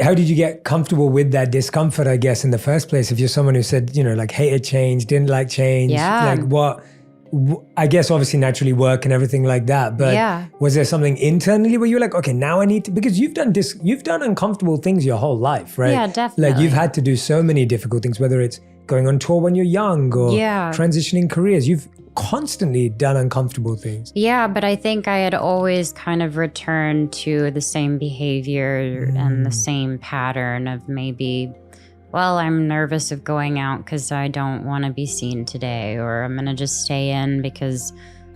how did you get comfortable with that discomfort, I guess, in the first place? If you're someone who said, like hated change, didn't like change, like I guess obviously naturally work and everything like that. But was there something internally where you were like, okay, now I need to, because you've done uncomfortable things your whole life, right? Yeah, definitely. Like you've had to do so many difficult things, whether it's going on tour when you're young or transitioning careers. You've constantly done uncomfortable things. Yeah, but I think I had always kind of returned to the same behavior and the same pattern of maybe, well, I'm nervous of going out because I don't want to be seen today, or I'm going to just stay in because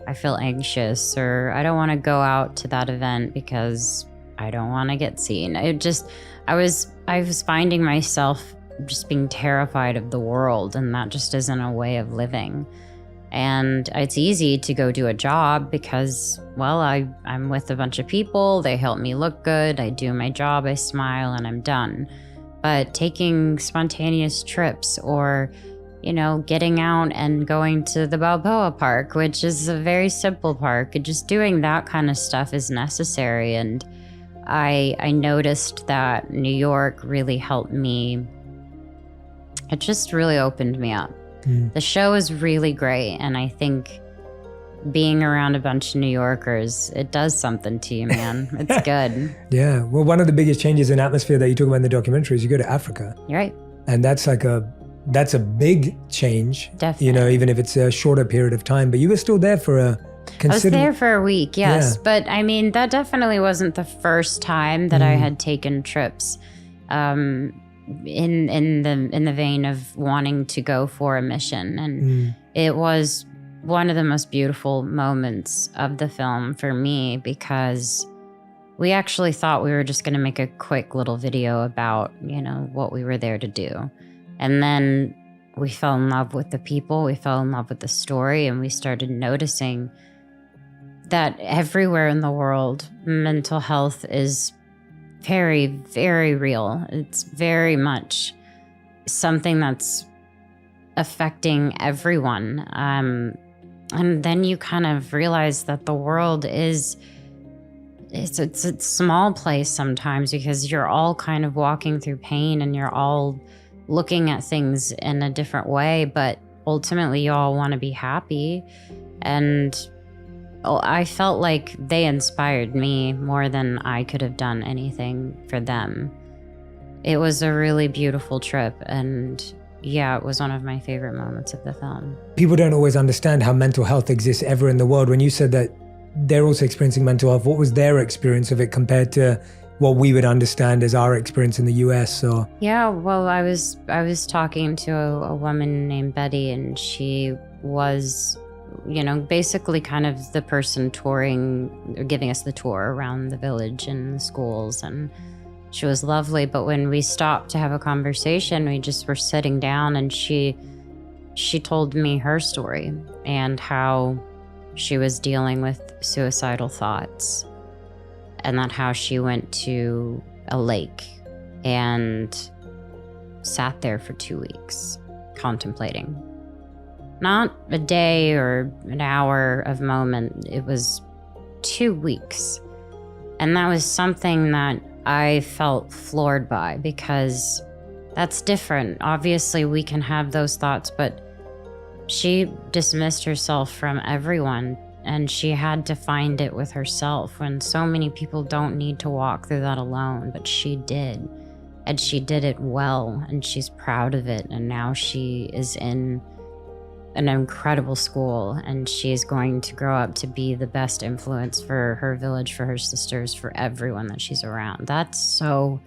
I feel anxious, or I don't want to go out to that event because I don't want to get seen. I was finding myself just being terrified of the world, and that just isn't a way of living. And it's easy to go do a job because, well, I'm with a bunch of people, they help me look good, I do my job, I smile, and I'm done. But taking spontaneous trips or, getting out and going to the Balboa Park, which is a very simple park, and just doing that kind of stuff is necessary. And I noticed that New York really helped me. It just really opened me up. The show is really great, and I think being around a bunch of New Yorkers, it does something to you, man. It's good. Yeah. Well, one of the biggest changes in atmosphere that you talk about in the documentary is you go to Africa. You're right. And that's a big change. Definitely. Even if it's a shorter period of time, but you were still there for a I was there for a week, yes. Yeah. But I mean, that definitely wasn't the first time that I had taken trips. In the vein of wanting to go for a mission. And it was one of the most beautiful moments of the film for me, because we actually thought we were just going to make a quick little video about, what we were there to do. And then we fell in love with the people, we fell in love with the story, and we started noticing that everywhere in the world, mental health is very, very real. It's very much something that's affecting everyone. And then you kind of realize that the world it's a small place sometimes, because you're all kind of walking through pain and you're all looking at things in a different way, but ultimately you all want to be happy. And I felt like they inspired me more than I could have done anything for them. It was a really beautiful trip, and it was one of my favorite moments of the film. People don't always understand how mental health exists ever in the world. When you said that they're also experiencing mental health, what was their experience of it compared to what we would understand as our experience in the US? Or well, I was talking to a woman named Betty, and she was basically kind of the person touring or giving us the tour around the village and the schools, and she was lovely. But when we stopped to have a conversation, we just were sitting down, and she told me her story and how she was dealing with suicidal thoughts, and that how she went to a lake and sat there for 2 weeks contemplating. Not a day or an hour of moment, it was 2 weeks. And that was something that I felt floored by, because that's different. Obviously, we can have those thoughts, but she dismissed herself from everyone, and she had to find it with herself, when so many people don't need to walk through that alone, but she did. And she did it well, and she's proud of it. And now she is in an incredible school, and she is going to grow up to be the best influence for her village, for her sisters, for everyone that she's around. That's so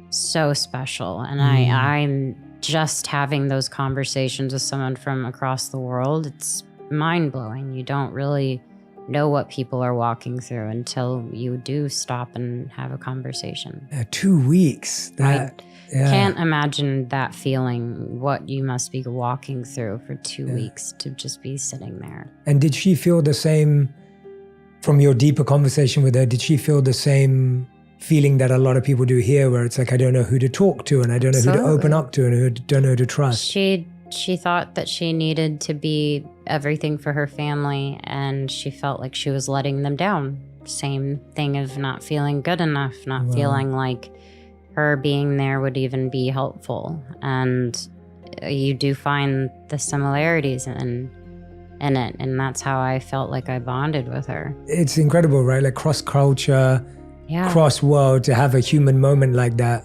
special. And I'm just having those conversations with someone from across the world. It's mind-blowing. You don't really know what people are walking through until you do stop and have a conversation. 2 weeks. Can't imagine that feeling, what you must be walking through for 2 weeks to just be sitting there. And did she feel the same, from your deeper conversation with her, did she feel the same feeling that a lot of people do here, where it's like, I don't know who to talk to, and I don't know who to open up to, and I don't know who to trust? She thought that she needed to be everything for her family, and she felt like she was letting them down. Same thing of not feeling good enough, not feeling like her being there would even be helpful. And you do find the similarities in it. And that's how I felt like I bonded with her. It's incredible, right? Like cross culture, cross world, to have a human moment like that.